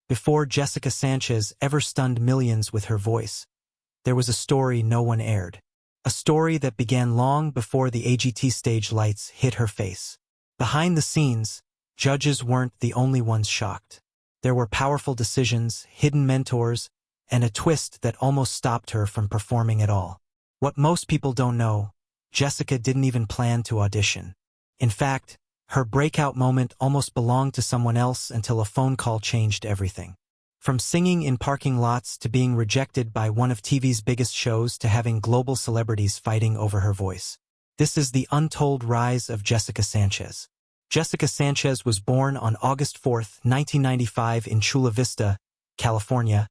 Before Jessica Sanchez ever stunned millions with her voice, there was a story no one aired. A story that began long before the AGT stage lights hit her face. Behind the scenes, judges weren't the only ones shocked. There were powerful decisions, hidden mentors, and a twist that almost stopped her from performing at all. What most people don't know, Jessica didn't even plan to audition. In fact, her breakout moment almost belonged to someone else until a phone call changed everything. From singing in parking lots to being rejected by one of TV's biggest shows to having global celebrities fighting over her voice. This is the untold rise of Jessica Sanchez. Jessica Sanchez was born on August 4, 1995 in Chula Vista, California,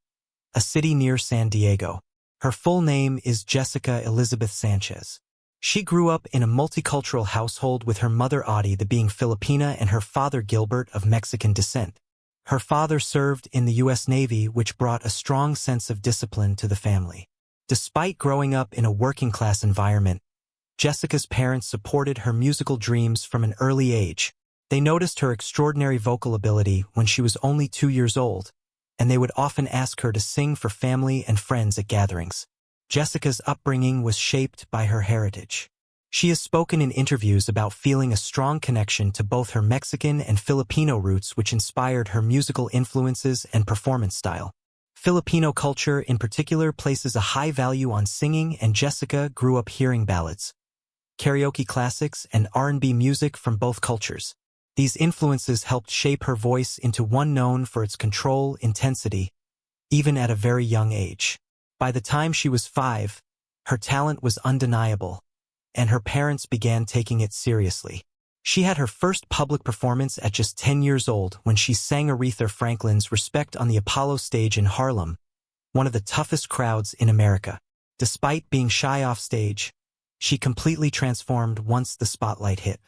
a city near San Diego. Her full name is Jessica Elizabeth Sanchez. She grew up in a multicultural household with her mother Audie being Filipina and her father Gilbert of Mexican descent. Her father served in the U.S. Navy, which brought a strong sense of discipline to the family. Despite growing up in a working-class environment, Jessica's parents supported her musical dreams from an early age. They noticed her extraordinary vocal ability when she was only 2 years old, and they would often ask her to sing for family and friends at gatherings. Jessica's upbringing was shaped by her heritage. She has spoken in interviews about feeling a strong connection to both her Mexican and Filipino roots, which inspired her musical influences and performance style. Filipino culture in particular places a high value on singing, and Jessica grew up hearing ballads, karaoke classics, and R&B music from both cultures. These influences helped shape her voice into one known for its control, intensity, even at a very young age. By the time she was 5, her talent was undeniable, and her parents began taking it seriously. She had her first public performance at just 10 years old when she sang Aretha Franklin's Respect on the Apollo stage in Harlem, one of the toughest crowds in America. Despite being shy off stage, she completely transformed once the spotlight hit.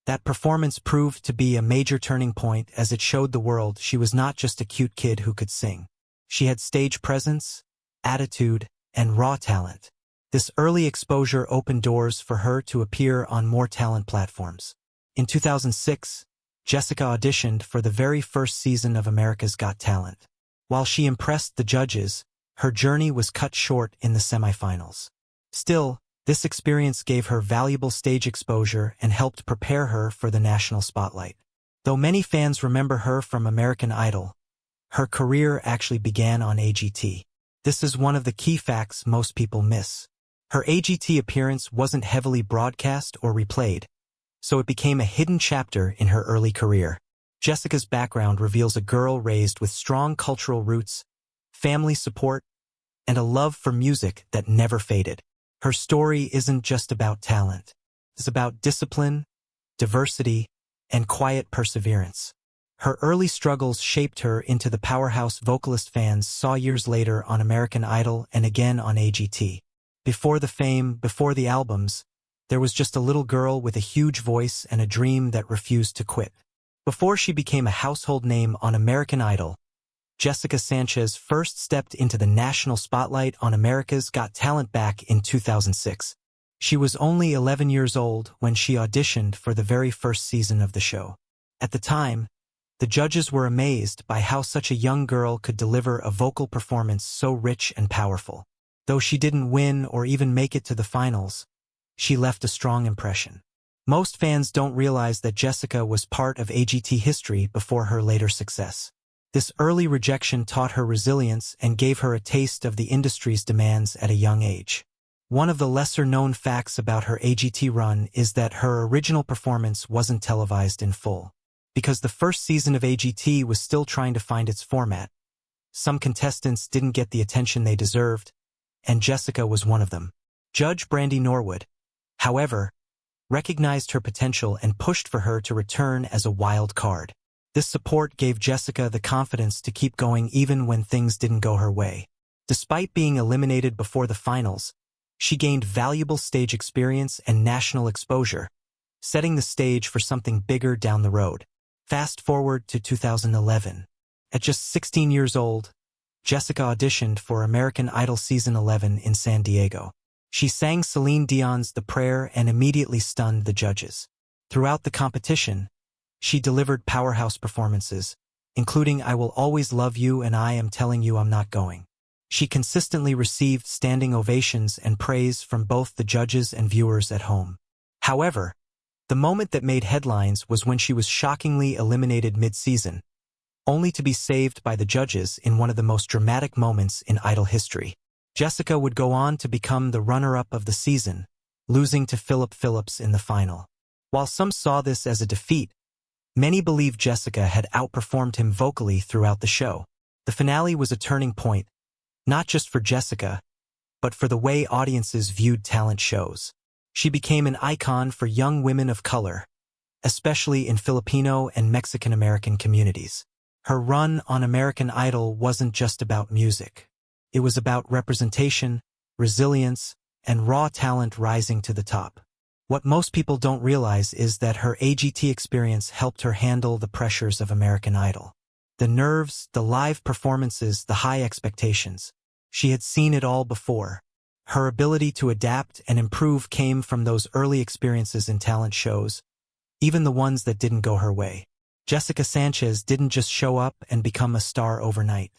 That performance proved to be a major turning point as it showed the world she was not just a cute kid who could sing. She had stage presence, attitude, and raw talent. This early exposure opened doors for her to appear on more talent platforms. In 2006, Jessica auditioned for the very first season of America's Got Talent. While she impressed the judges, her journey was cut short in the semifinals. Still, this experience gave her valuable stage exposure and helped prepare her for the national spotlight. Though many fans remember her from American Idol, her career actually began on AGT. This is one of the key facts most people miss. Her AGT appearance wasn't heavily broadcast or replayed, so it became a hidden chapter in her early career. Jessica's background reveals a girl raised with strong cultural roots, family support, and a love for music that never faded. Her story isn't just about talent. It's about discipline, diversity, and quiet perseverance. Her early struggles shaped her into the powerhouse vocalist fans saw years later on American Idol and again on AGT. Before the fame, before the albums, there was just a little girl with a huge voice and a dream that refused to quit. Before she became a household name on American Idol, Jessica Sanchez first stepped into the national spotlight on America's Got Talent back in 2006. She was only 11 years old when she auditioned for the very first season of the show. At the time, the judges were amazed by how such a young girl could deliver a vocal performance so rich and powerful. Though she didn't win or even make it to the finals, she left a strong impression. Most fans don't realize that Jessica was part of AGT history before her later success. This early rejection taught her resilience and gave her a taste of the industry's demands at a young age. One of the lesser-known facts about her AGT run is that her original performance wasn't televised in full. Because the first season of AGT was still trying to find its format, some contestants didn't get the attention they deserved, and Jessica was one of them. Judge Brandy Norwood, however, recognized her potential and pushed for her to return as a wild card. This support gave Jessica the confidence to keep going even when things didn't go her way. Despite being eliminated before the finals, she gained valuable stage experience and national exposure, setting the stage for something bigger down the road. Fast forward to 2011. At just 16 years old, Jessica auditioned for American Idol Season 11 in San Diego. She sang Celine Dion's The Prayer and immediately stunned the judges. Throughout the competition, she delivered powerhouse performances, including "I Will Always Love You" and "I Am Telling You I'm Not Going." She consistently received standing ovations and praise from both the judges and viewers at home. However, the moment that made headlines was when she was shockingly eliminated mid-season, only to be saved by the judges in one of the most dramatic moments in Idol history. Jessica would go on to become the runner-up of the season, losing to Philip Phillips in the final. While some saw this as a defeat, many believed Jessica had outperformed him vocally throughout the show. The finale was a turning point, not just for Jessica, but for the way audiences viewed talent shows. She became an icon for young women of color, especially in Filipino and Mexican-American communities. Her run on American Idol wasn't just about music. It was about representation, resilience, and raw talent rising to the top. What most people don't realize is that her AGT experience helped her handle the pressures of American Idol. The nerves, the live performances, the high expectations. She had seen it all before. Her ability to adapt and improve came from those early experiences in talent shows, even the ones that didn't go her way. Jessica Sanchez didn't just show up and become a star overnight.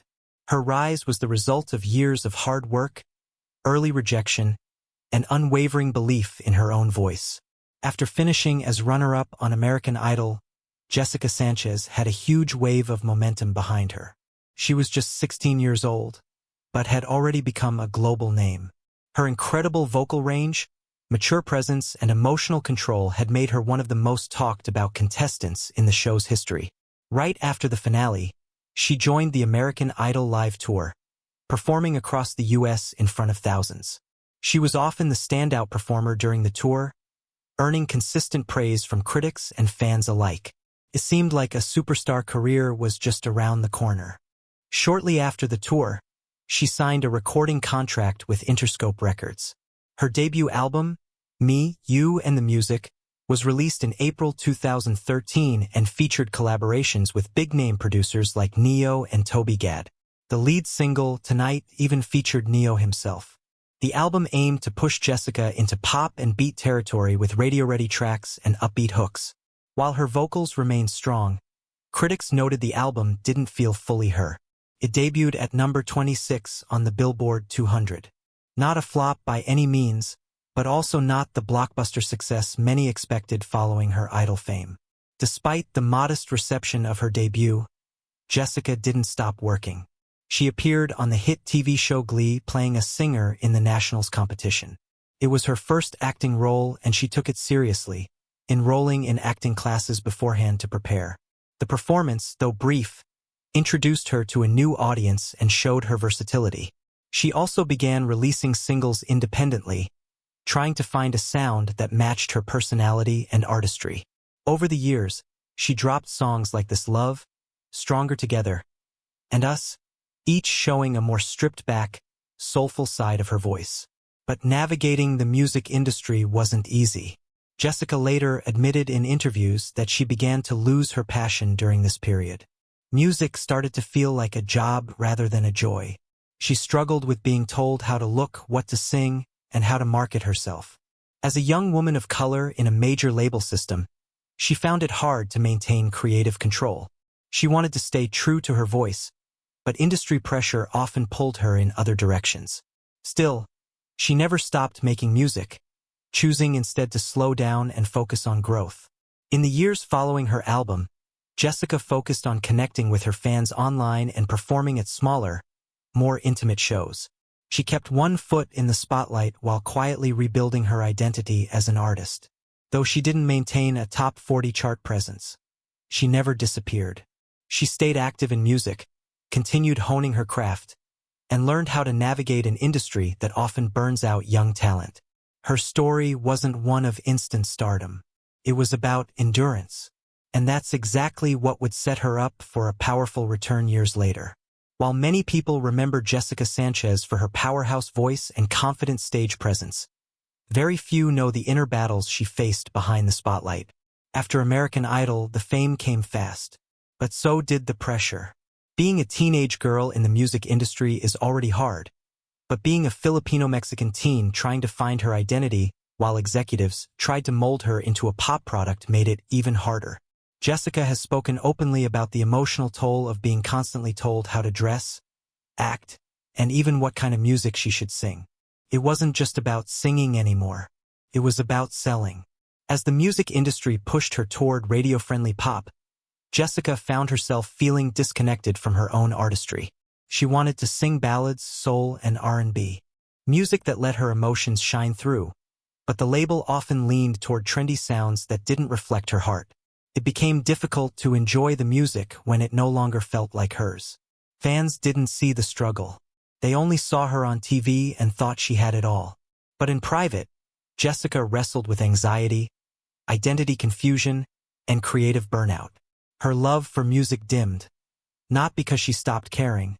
Her rise was the result of years of hard work, early rejection, and unwavering belief in her own voice. After finishing as runner-up on American Idol, Jessica Sanchez had a huge wave of momentum behind her. She was just 16 years old, but had already become a global name. Her incredible vocal range, mature presence, and emotional control had made her one of the most talked about contestants in the show's history. Right after the finale, she joined the American Idol Live Tour, performing across the U.S. in front of thousands. She was often the standout performer during the tour, earning consistent praise from critics and fans alike. It seemed like a superstar career was just around the corner. Shortly after the tour, she signed a recording contract with Interscope Records. Her debut album, Me, You, and the Music, was released in April 2013 and featured collaborations with big-name producers like Neo and Toby Gad. The lead single, Tonight, even featured Neo himself. The album aimed to push Jessica into pop and beat territory with radio-ready tracks and upbeat hooks. While her vocals remained strong, critics noted the album didn't feel fully her. It debuted at number 26 on the Billboard 200. Not a flop by any means, but also not the blockbuster success many expected following her Idol fame. Despite the modest reception of her debut, Jessica didn't stop working. She appeared on the hit TV show Glee, playing a singer in the Nationals competition. It was her first acting role, and she took it seriously, enrolling in acting classes beforehand to prepare. The performance, though brief, introduced her to a new audience and showed her versatility. She also began releasing singles independently, trying to find a sound that matched her personality and artistry. Over the years, she dropped songs like This Love, Stronger Together, and Us, each showing a more stripped-back, soulful side of her voice. But navigating the music industry wasn't easy. Jessica later admitted in interviews that she began to lose her passion during this period. Music started to feel like a job rather than a joy. She struggled with being told how to look, what to sing, and how to market herself. As a young woman of color in a major label system, she found it hard to maintain creative control. She wanted to stay true to her voice, but industry pressure often pulled her in other directions. Still, she never stopped making music, choosing instead to slow down and focus on growth. In the years following her album, Jessica focused on connecting with her fans online and performing at smaller, more intimate shows. She kept one foot in the spotlight while quietly rebuilding her identity as an artist. Though she didn't maintain a top 40 chart presence, she never disappeared. She stayed active in music, continued honing her craft, and learned how to navigate an industry that often burns out young talent. Her story wasn't one of instant stardom. It was about endurance. And that's exactly what would set her up for a powerful return years later. While many people remember Jessica Sanchez for her powerhouse voice and confident stage presence, very few know the inner battles she faced behind the spotlight. After American Idol, the fame came fast, but so did the pressure. Being a teenage girl in the music industry is already hard, but being a Filipino-Mexican teen trying to find her identity while executives tried to mold her into a pop product made it even harder. Jessica has spoken openly about the emotional toll of being constantly told how to dress, act, and even what kind of music she should sing. It wasn't just about singing anymore. It was about selling. As the music industry pushed her toward radio-friendly pop, Jessica found herself feeling disconnected from her own artistry. She wanted to sing ballads, soul, and R&B, music that let her emotions shine through, but the label often leaned toward trendy sounds that didn't reflect her heart. It became difficult to enjoy the music when it no longer felt like hers. Fans didn't see the struggle. They only saw her on TV and thought she had it all. But in private, Jessica wrestled with anxiety, identity confusion, and creative burnout. Her love for music dimmed, not because she stopped caring,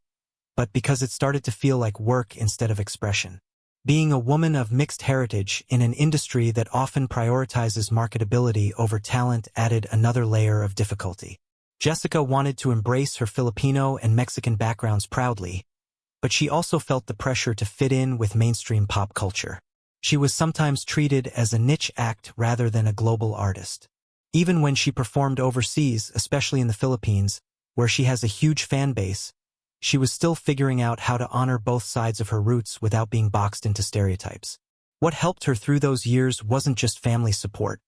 but because it started to feel like work instead of expression. Being a woman of mixed heritage in an industry that often prioritizes marketability over talent added another layer of difficulty. Jessica wanted to embrace her Filipino and Mexican backgrounds proudly, but she also felt the pressure to fit in with mainstream pop culture. She was sometimes treated as a niche act rather than a global artist. Even when she performed overseas, especially in the Philippines, where she has a huge fan base, she was still figuring out how to honor both sides of her roots without being boxed into stereotypes. What helped her through those years wasn't just family support,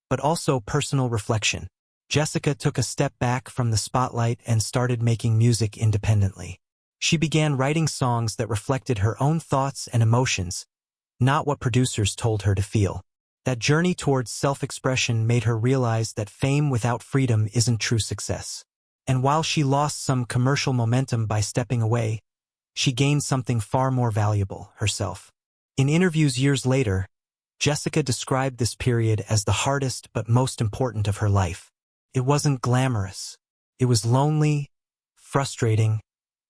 but also personal reflection. Jessica took a step back from the spotlight and started making music independently. She began writing songs that reflected her own thoughts and emotions, not what producers told her to feel. That journey towards self-expression made her realize that fame without freedom isn't true success. And while she lost some commercial momentum by stepping away, she gained something far more valuable, herself. In interviews years later, Jessica described this period as the hardest but most important of her life. It wasn't glamorous. It was lonely, frustrating,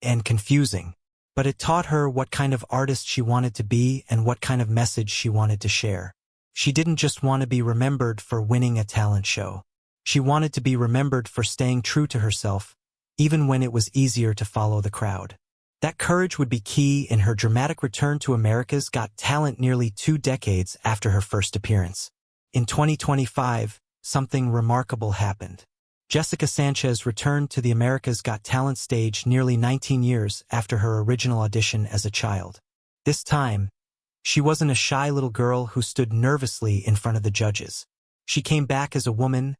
and confusing. But it taught her what kind of artist she wanted to be and what kind of message she wanted to share. She didn't just want to be remembered for winning a talent show. She wanted to be remembered for staying true to herself, even when it was easier to follow the crowd. That courage would be key in her dramatic return to America's Got Talent nearly 2 decades after her first appearance. In 2025, something remarkable happened. Jessica Sanchez returned to the America's Got Talent stage nearly 19 years after her original audition as a child. This time, she wasn't a shy little girl who stood nervously in front of the judges. She came back as a woman,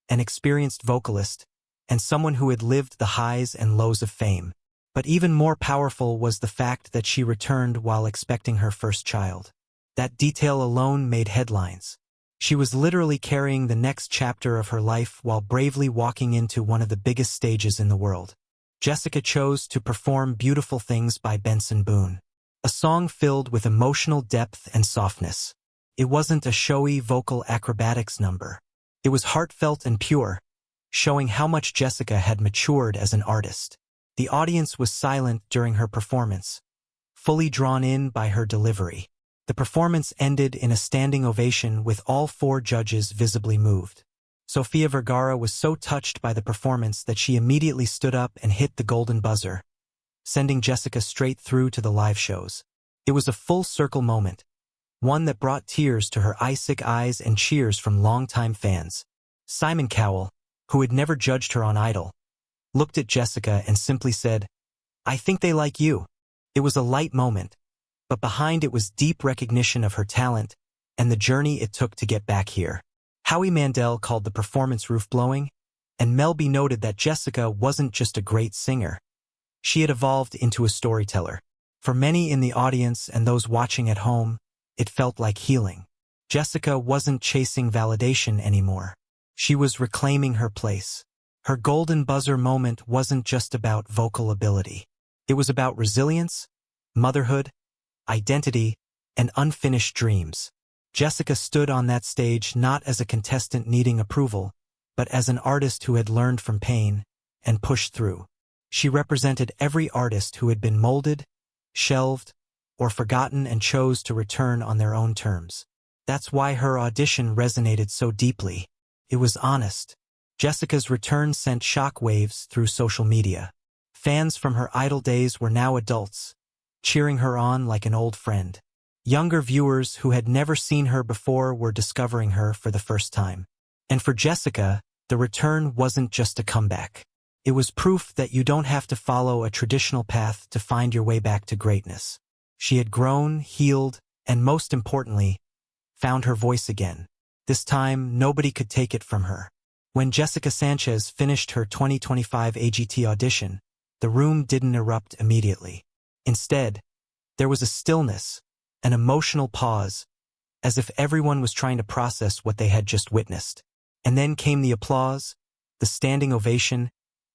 an experienced vocalist, and someone who had lived the highs and lows of fame. But even more powerful was the fact that she returned while expecting her first child. That detail alone made headlines. She was literally carrying the next chapter of her life while bravely walking into one of the biggest stages in the world. Jessica chose to perform Beautiful Things by Benson Boone, a song filled with emotional depth and softness. It wasn't a showy vocal acrobatics number. It was heartfelt and pure, showing how much Jessica had matured as an artist. The audience was silent during her performance, fully drawn in by her delivery. The performance ended in a standing ovation with all 4 judges visibly moved. Sofia Vergara was so touched by the performance that she immediately stood up and hit the golden buzzer, sending Jessica straight through to the live shows. It was a full-circle moment, one that brought tears to her eye-sick eyes and cheers from longtime fans. Simon Cowell, who had never judged her on Idol, looked at Jessica and simply said, "I think they like you." It was a light moment, but behind it was deep recognition of her talent and the journey it took to get back here. Howie Mandel called the performance roof-blowing, and Mel B noted that Jessica wasn't just a great singer. She had evolved into a storyteller. For many in the audience and those watching at home, it felt like healing. Jessica wasn't chasing validation anymore. She was reclaiming her place. Her golden buzzer moment wasn't just about vocal ability. It was about resilience, motherhood, identity, and unfinished dreams. Jessica stood on that stage not as a contestant needing approval, but as an artist who had learned from pain and pushed through. She represented every artist who had been molded, shelved, or forgotten and chose to return on their own terms. That's why her audition resonated so deeply. It was honest. Jessica's return sent shockwaves through social media. Fans from her Idol days were now adults, cheering her on like an old friend. Younger viewers who had never seen her before were discovering her for the first time. And for Jessica, The return wasn't just a comeback. It was proof that you don't have to follow a traditional path to find your way back to greatness. She had grown, healed, and most importantly, found her voice again. This time, nobody could take it from her. When Jessica Sanchez finished her 2025 AGT audition, the room didn't erupt immediately. Instead, there was a stillness, an emotional pause, as if everyone was trying to process what they had just witnessed. And then came the applause, the standing ovation,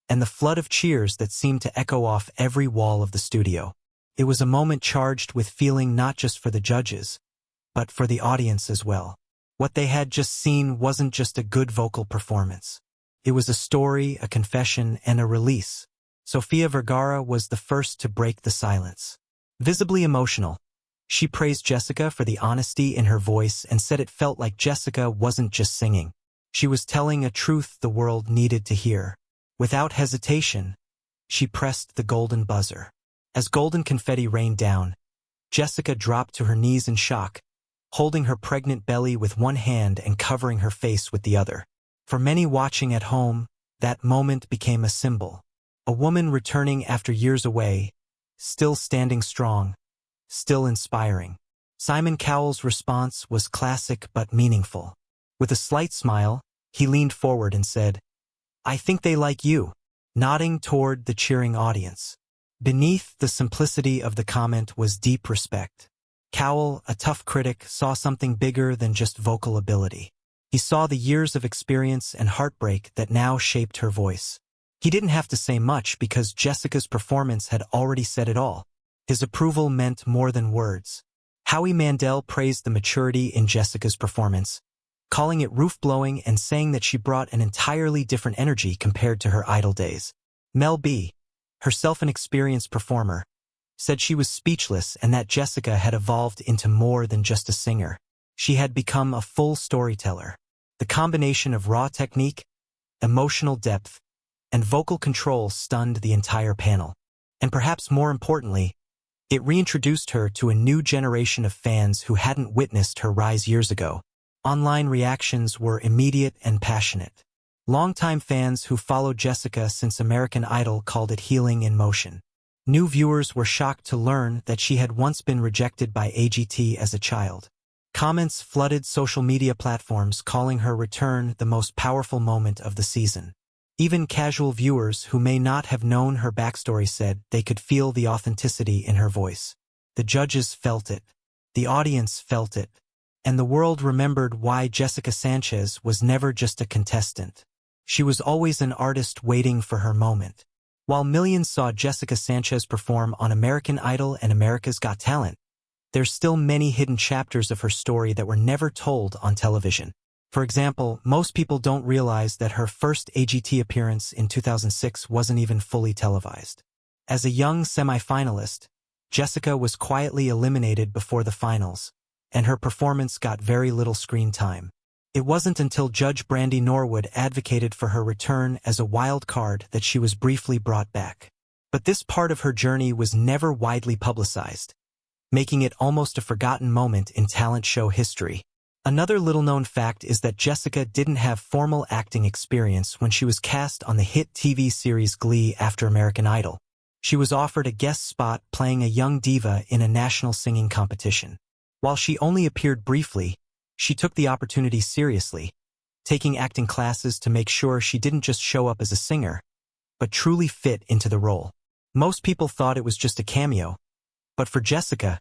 and the flood of cheers that seemed to echo off every wall of the studio. It was a moment charged with feeling not just for the judges, but for the audience as well. What they had just seen wasn't just a good vocal performance. It was a story, a confession, and a release. Sofia Vergara was the first to break the silence. Visibly emotional, she praised Jessica for the honesty in her voice and said it felt like Jessica wasn't just singing. She was telling a truth the world needed to hear. Without hesitation, she pressed the golden buzzer. As golden confetti rained down, Jessica dropped to her knees in shock, holding her pregnant belly with one hand and covering her face with the other. For many watching at home, that moment became a symbol. A woman returning after years away, still standing strong, still inspiring. Simon Cowell's response was classic but meaningful. With a slight smile, he leaned forward and said, "I think they like you," nodding toward the cheering audience. Beneath the simplicity of the comment was deep respect. Cowell, a tough critic, saw something bigger than just vocal ability. He saw the years of experience and heartbreak that now shaped her voice. He didn't have to say much because Jessica's performance had already said it all. His approval meant more than words. Howie Mandel praised the maturity in Jessica's performance, calling it roof-blowing and saying that she brought an entirely different energy compared to her Idol days. Mel B, herself an experienced performer, said she was speechless and that Jessica had evolved into more than just a singer. She had become a full storyteller. The combination of raw technique, emotional depth, and vocal control stunned the entire panel. And perhaps more importantly, it reintroduced her to a new generation of fans who hadn't witnessed her rise years ago. Online reactions were immediate and passionate. Longtime fans who followed Jessica since American Idol called it healing in motion. New viewers were shocked to learn that she had once been rejected by AGT as a child. Comments flooded social media platforms calling her return the most powerful moment of the season. Even casual viewers who may not have known her backstory said they could feel the authenticity in her voice. The judges felt it. The audience felt it. And the world remembered why Jessica Sanchez was never just a contestant. She was always an artist waiting for her moment. While millions saw Jessica Sanchez perform on American Idol and America's Got Talent, there's still many hidden chapters of her story that were never told on television. For example, most people don't realize that her first AGT appearance in 2006 wasn't even fully televised. As a young semi-finalist, Jessica was quietly eliminated before the finals, and her performance got very little screen time. It wasn't until Judge Brandy Norwood advocated for her return as a wild card that she was briefly brought back. But this part of her journey was never widely publicized, making it almost a forgotten moment in talent show history. Another little-known fact is that Jessica didn't have formal acting experience when she was cast on the hit TV series Glee after American Idol. She was offered a guest spot playing a young diva in a national singing competition. While she only appeared briefly, she took the opportunity seriously, taking acting classes to make sure she didn't just show up as a singer, but truly fit into the role. Most people thought it was just a cameo, but for Jessica,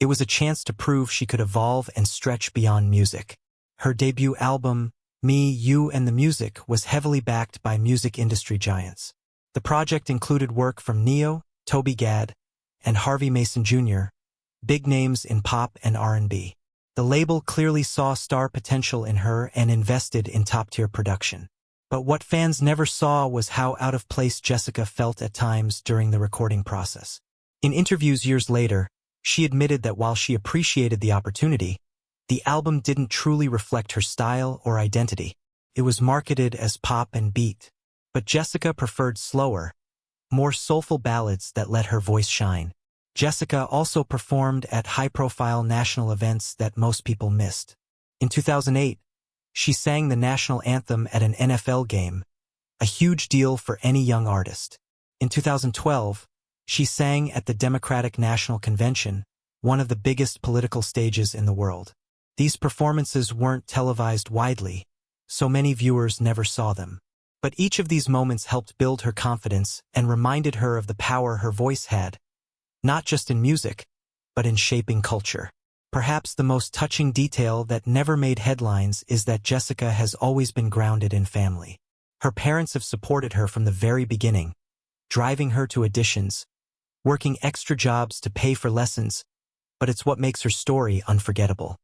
it was a chance to prove she could evolve and stretch beyond music. Her debut album, Me, You, and the Music, was heavily backed by music industry giants. The project included work from Neo, Toby Gad, and Harvey Mason Jr., big names in pop and R&B. The label clearly saw star potential in her and invested in top-tier production. But what fans never saw was how out of place Jessica felt at times during the recording process. In interviews years later, she admitted that while she appreciated the opportunity, the album didn't truly reflect her style or identity. It was marketed as pop and beat. But Jessica preferred slower, more soulful ballads that let her voice shine. Jessica also performed at high-profile national events that most people missed. In 2008, She sang the national anthem at an NFL game, a huge deal for any young artist. In 2012, she sang at the Democratic National Convention, one of the biggest political stages in the world. These performances weren't televised widely, so many viewers never saw them. But each of these moments helped build her confidence and reminded her of the power her voice had, not just in music, but in shaping culture. Perhaps the most touching detail that never made headlines is that Jessica has always been grounded in family. Her parents have supported her from the very beginning, driving her to auditions, working extra jobs to pay for lessons, but it's what makes her story unforgettable.